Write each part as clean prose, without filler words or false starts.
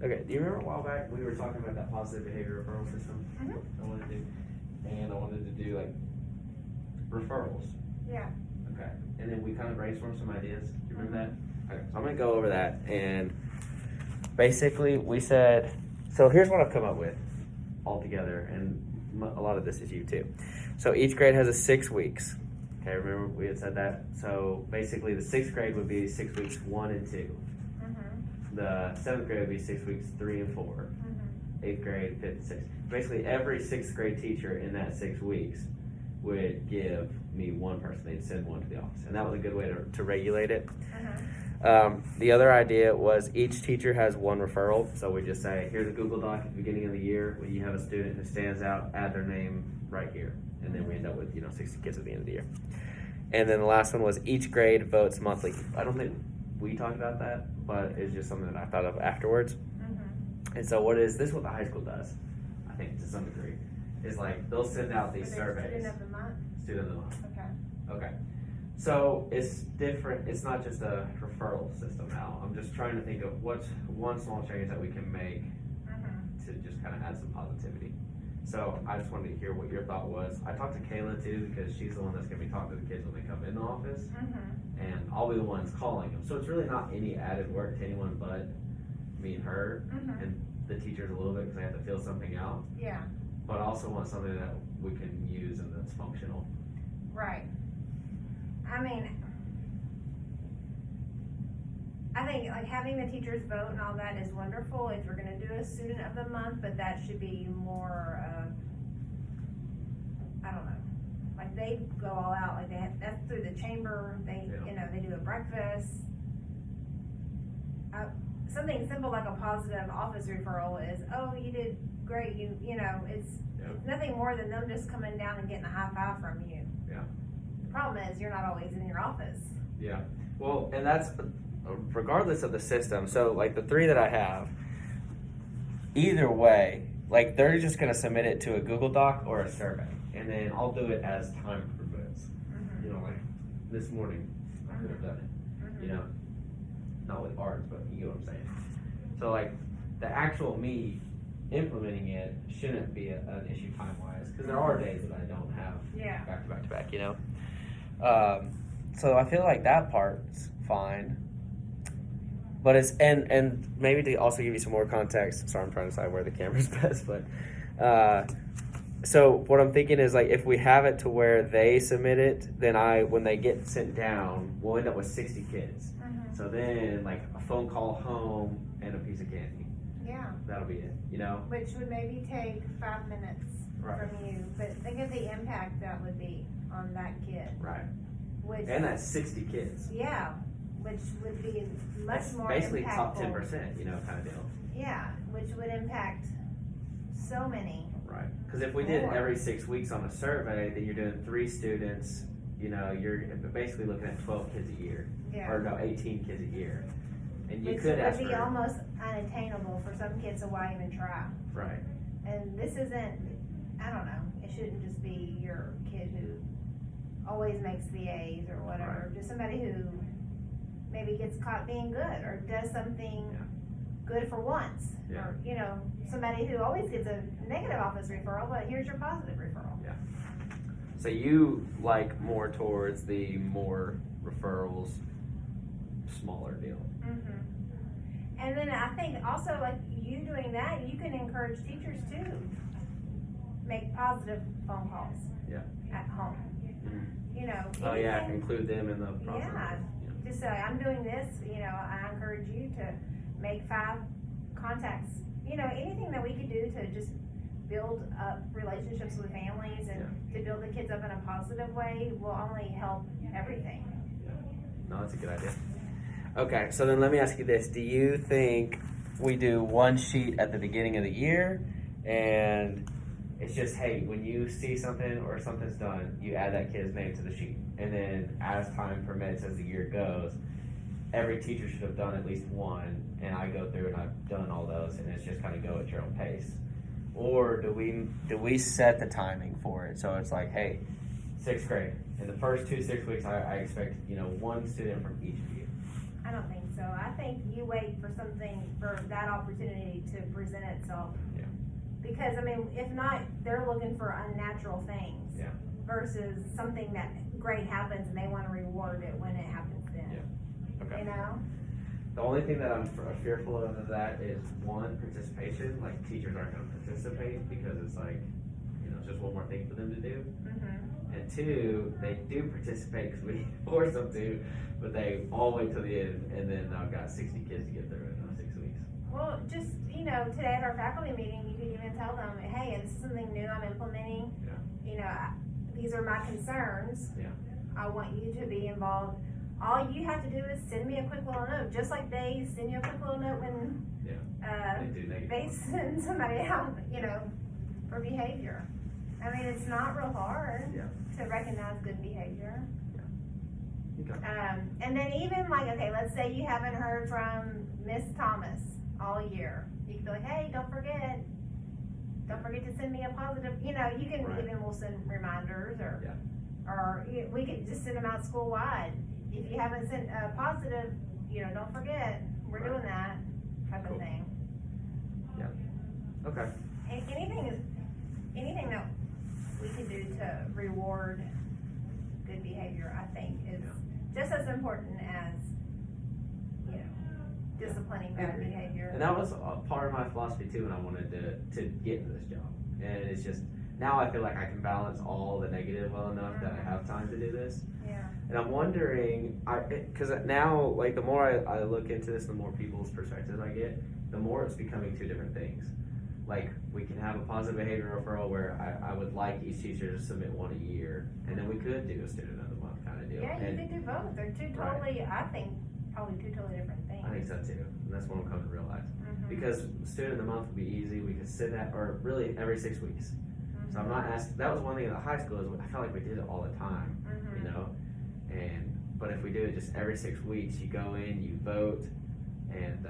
Okay, do you remember a while back we were talking about that positive behavior referral system? I wanted to do, and I wanted to do like referrals. Yeah. Okay, and then we kind of brainstormed some ideas. Do you remember that? Okay, so I'm gonna go over that, and basically we said, so here's what I've come up with all together, and a lot of this is you too. So each grade has a 6 weeks. Okay, remember we had said that? So basically the 6th grade would be 6 weeks 1 and 2. The 7th grade would be 6 weeks 3 and 4. 8th grade, 5th, and 6th. Basically every 6th grade teacher in that 6 weeks would give me one person. They'd send one to the office, and that was a good way to regulate it. The other idea was each teacher has one referral. So we just say, here's a Google Doc at the beginning of the year. When you have a student who stands out, add their name right here. And then we end up with 60 kids at the end of the year. And then the last one was each grade votes monthly. I don't think we talked about that, but it's just something that I thought of afterwards. And so this is what the high school does, I think, to some degree, is like they'll send out these surveys. Student of the month? Student of the month. Okay. Okay. So it's different. It's not just a referral system now. I'm just trying to think of what's one small change that we can make to just kind of add some positivity. So I just wanted to hear what your thought was. I talked to Kayla too, because she's the one that's going to be talking to the kids when they come in the office, and I'll be the ones calling them. So it's really not any added work to anyone but me and her, and the teachers a little bit, because they have to fill something out. Yeah. But I also want something that we can use and that's functional. Right. I mean, I think like having the teachers vote and all that is wonderful if we're gonna do a student of the month, but that should be more I don't know, like they go all out, like that's through the chamber, they they do a breakfast. Something simple like a positive office referral is, oh, you did great, it's nothing more than them just coming down and getting a high five from you. Yeah. The problem is you're not always in your office. Yeah. Well, and that's regardless of the system. So like the 3 that I have, either way, like they're just going to submit it to a Google Doc or a survey, and then I'll do it as time permits. Like this morning I could have done it. Not with art, but you get what I'm saying. So like the actual me implementing it shouldn't be an issue time wise, because there are days that I don't have back to back to back. So I feel like that part's fine. But it's and maybe to also give you some more context. Sorry, I'm trying to decide where the camera's best, but so what I'm thinking is like if we have it to where they submit it, then when they get sent down, we'll end up with 60 kids. So then like a phone call home and a piece of candy. Yeah. That'll be it, Which would maybe take 5 minutes from you, but think of the impact that would be on that kid. Right. And that's 60 kids. Yeah, which would be much That's more basically impactful. top 10%, kind of deal. Yeah, which would impact so many. Right. Because if we did every 6 weeks on a survey, then you're doing 3 students. You're basically looking at 12 kids a year. Yeah. Or no, 18 kids a year. And you Which could ask would be for, almost unattainable for some kids, so why even try? Right. And this isn't, I don't know, it shouldn't just be your kid who always makes the A's or whatever. Just somebody who maybe gets caught being good or does something good for once. Yeah. Or, somebody who always gets a negative office referral, but here's your positive referral. Yeah. So you like more towards the more referrals, smaller deal. And then I think also like you doing that, you can encourage teachers to make positive phone calls at home. Oh yeah, include them in the process. Yeah, just say, I'm doing this, I encourage you to make 5 contacts. Anything that we could do to just build up relationships with families and to build the kids up in a positive way will only help everything. No, that's a good idea. Okay, so then let me ask you this. Do you think we do one sheet at the beginning of the year, and it's just, hey, when you see something or something's done, you add that kid's name to the sheet. And then as time permits, as the year goes, every teacher should have done at least one, and I go through and I've done all those, and it's just kind of go at your own pace. Or do we set the timing for it? So it's like, hey, 6th grade. In the first 2 6 weeks, I expect, 1 student from each of you. I don't think so. I think you wait for that opportunity to present itself. Yeah. Because, I mean, if not, they're looking for unnatural things. Yeah. Versus something that great happens and they wanna reward it when it happens then. Yeah. Okay. You know? The only thing that I'm fearful of that is one, participation, like teachers aren't gonna participate because it's like, it's just one more thing for them to do. Mm-hmm. And two, they do participate because we force them to, but they all wait till the end and then I've got 60 kids to get through in 6 weeks. Well, just, today at our faculty meeting, you could even tell them, hey, this is something new I'm implementing. Yeah. These are my concerns. Yeah. I want you to be involved. All you have to do is send me a quick little note, just like they send you a quick little note when, They do negative. they send somebody out, for behavior. I mean, it's not real hard Yeah. to recognize good behavior. Okay. And then even okay, let's say you haven't heard from Miss Thomas all year. You can be like, hey, don't forget to send me a positive, you can Right. even, we'll send reminders or Yeah. we could just send them out school-wide. If you haven't sent a positive, don't forget, we're Right. doing that type Cool. of thing. Okay. Anything that we can do to reward good behavior, I think is just as important as, disciplining bad behavior. And that was a part of my philosophy too when I wanted to get into this job. And it's just, now I feel like I can balance all the negative well enough that I have time to do this. Yeah. And I'm wondering, because now, the more I look into this, the more people's perspectives I get, the more it's becoming two different things. We can have a positive behavior referral where I would like each teacher to submit one a year, and then we could do a student of the month kind of deal. Yeah, you And could do both. They're two totally, I think, probably two totally different things. I think so too, and that's what I'm coming to realize. Mhm. Because student of the month would be easy, we could send that, or really every 6 weeks. So I'm Mhm. not asking, that was one thing in the high school, is I felt like we did it all the time, Mhm. but if we do it just every 6 weeks, you go in, you vote, and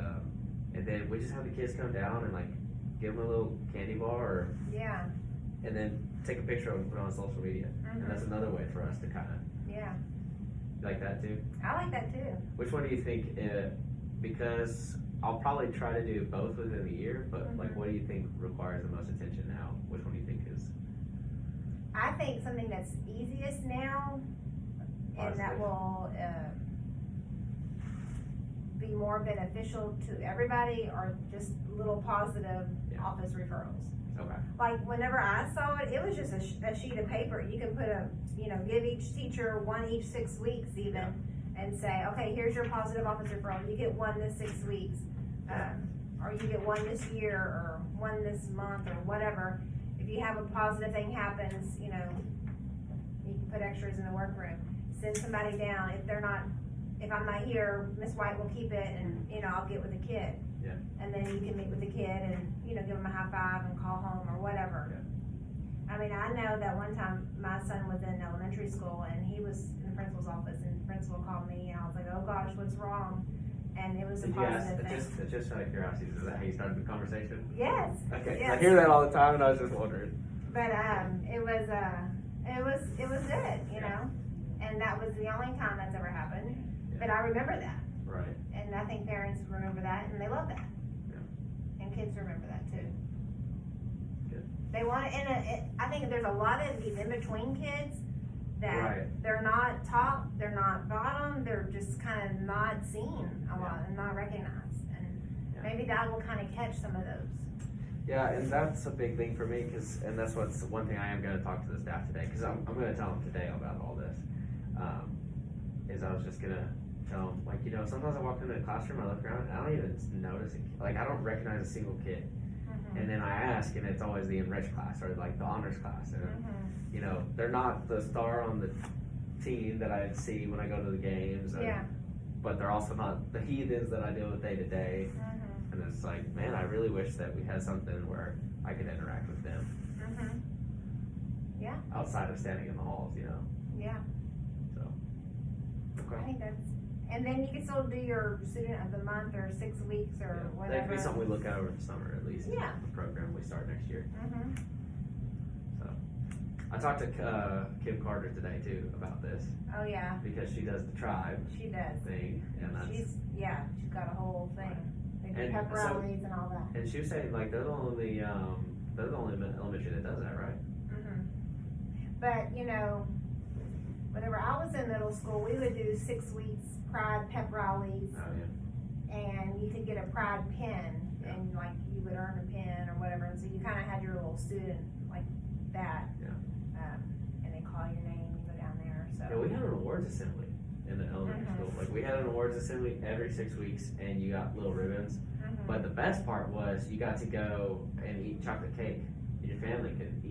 then we just have the kids come down and give them a little candy bar, Yeah, and then take a picture of it and put it on social media. And that's another way for us to kind of, yeah. you like that too? I like that too. Which one do you think, because I'll probably try to do both within the year, but Mhm. what do you think requires the most attention now? Which one do you think is? I think something that's easiest now and that Positive. will be more beneficial to everybody are just little positive Yeah. office referrals. Okay. Whenever I saw it, it was just a sheet of paper. You can put give each teacher one each 6 weeks even, and say, okay, here's your positive office referral. You get one this 6 weeks, or you get one this year, or one this month, or whatever. If you have a positive thing happens, you can put extras in the workroom. Send somebody down. If I'm not here, Miss White will keep it, and I'll get with the kid. Yeah. And then you can meet with the kid and give him a high five and call home or whatever. Yeah. I mean, I know that one time my son was in elementary school and he was in the principal's office, and the principal called me and I was like, oh gosh, what's wrong? And it was a Did you ask, positive thing. just out of curiosity, is that how you started the conversation? Yes. Okay, Yes. I hear that all the time, and I was just wondering. But it was good, and that was the only time that's ever happened. Yeah. But I remember that, Right. and I think parents remember that, and they love that. Yeah. And kids remember that too. Good. They want it, and I think there's a lot of these in-between kids that Right. they're not top, they're not bottom, they're just kind of not seen a lot and not recognized. And Yeah. maybe that will kind of catch some of those. Yeah, and that's a big thing for me, and that's what's one thing I am going to talk to the staff today, because I'm going to tell them today about all this. Is I was just going to tell them, sometimes I walk into the classroom, I look around, and I don't even notice it. I don't recognize a single kid. Mm-hmm. And then I ask, and it's always the enriched class or the honors class. And, Mm-hmm. they're not the star on the team that I see when I go to the games. Yeah. But they're also not the heathens that I deal with day to day. Mm-hmm. And it's like, man, I really wish that we had something where I could interact with them Mm-hmm. Yeah. outside of standing in the halls, Yeah. So, I okay. think and then you can still do your student of the month or 6 weeks or That whatever. could be something we look at over the summer at least. Yeah. The program we start next year. Mm-hmm. So, I talked to Kim Carter today too about this Oh, yeah, because she does the tribe she does. thing, and that's She's got a whole thing. They do And pep so- rallies and all that. and she was saying like they're the only elementary that does that, right? Mhm. But, you know, whenever I was in middle school, we would do 6 weeks pride pep rallies, Oh yeah. and you could get a pride pin, Yeah. and like you would earn a pin or whatever, and so you kinda had your little student like that. Yeah. And they call your name, you go down there, so. Yeah, we had an awards assembly in the elementary Mhm. school. Like we had an awards assembly every 6 weeks, and you got little ribbons. Mhm. But the best part was you got to go and eat chocolate cake. And your family could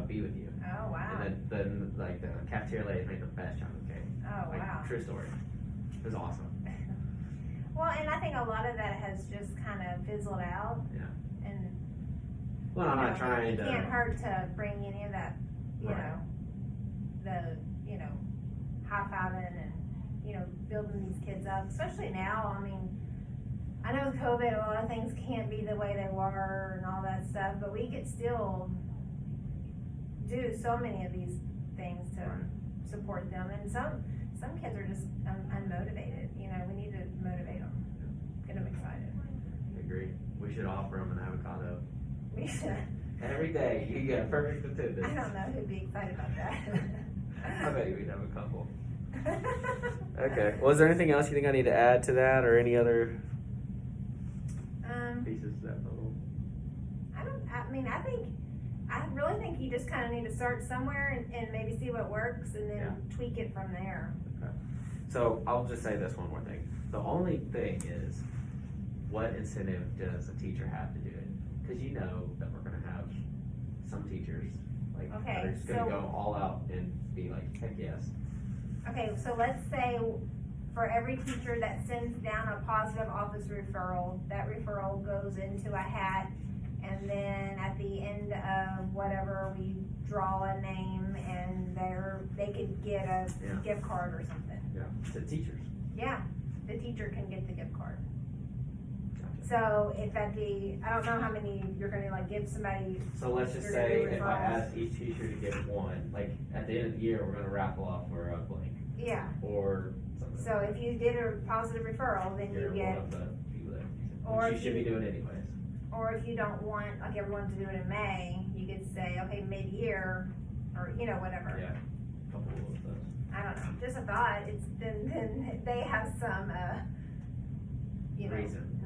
be with you. Oh, wow. And then like the cafeteria ladies made the best chocolate cake. Oh, Like, wow. true story. It was awesome. Well, and I think a lot of that has just kind of fizzled out. Yeah. And Well, I'm you not know, trying it to. can't hurt to bring any of that, you Right. know, high-fiving and, building these kids up, especially now. I mean, I know with COVID, a lot of things can't be the way they were and all that stuff, but we could still do so many of these things to Right. support them. And some kids are just unmotivated, we need to motivate them, get them excited. I agree. We should offer them an avocado We should. every day. You get perfect I attendance. don't know who'd be excited about that. I bet we'd have a couple. Okay. Well, is there anything else you think I need to add to that, or any other pieces of that puzzle? I really think you just kind of need to start somewhere and maybe see what works and then Yeah. tweak it from there. Okay. So I'll just say this one more thing. The only thing is, what incentive does a teacher have to do it? Because you know that we're going to have some teachers like that Okay, are just going to so- go all out and be like, heck yes. Okay, so let's say for every teacher that sends down a positive office referral, that referral goes into a hat, and then at the end of whatever, we draw a name, and they could get a Yeah. gift card or something. Yeah. To teachers. Yeah, the teacher can get the gift card. Gotcha. So if I don't know how many you're gonna like give somebody. So let's just You're gonna say do if I referrals. ask each teacher to get one, like at the end of the year, we're going to raffle off for a blank Yeah, or something. so if you did a positive referral, then you You're one get, of the people that, Or which you if should you- be doing anyways. or if you don't want like everyone to do it in May, you could say, okay, mid-year, or whatever. Yeah. A couple of those. I don't know, just a thought, then they have some,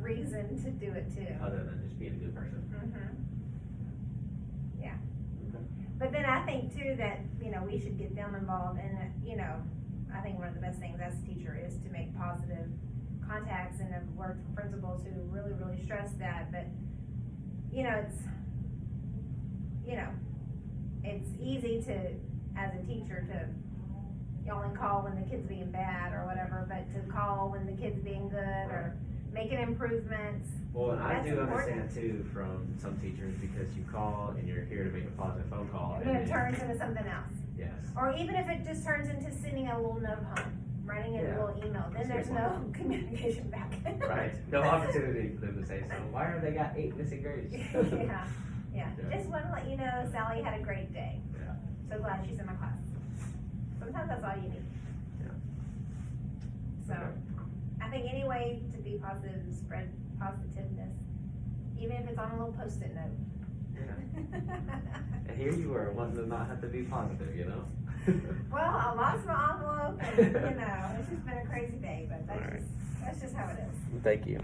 reason to do it too. Other than just being a good person. Mhm. Yeah. Okay. But then I think too that, we should get them involved and, I think one of the best things as a teacher is to make positive contacts, and I've worked with principals who really, really stress that, but, it's easy to, as a teacher, to only call when the kid's being bad or whatever, but to call when the kid's being good or making improvements. Well, and I That's do important. understand too from some teachers, because you call and you're here to make a positive phone call. And then it turns into something else. Yes. Or even if it just turns into sending a little note home, wringing it a Yeah. little email, then That's there's a good no communication back. Right. No opportunity for them to say, so why are they got 8 missing grades? Yeah, yeah. Yeah. Just want to let you know Sally had a great day. Yeah. So glad she's in my class. Sometimes that's all you need. Yeah. So, Okay. I think any way to be positive and spread positiveness, even if it's on a little post-it note. And here you were wanting to not have to be positive, you know? Well, I lost my envelope and, it's just been a crazy day, but All right. that's just how it is. Thank you.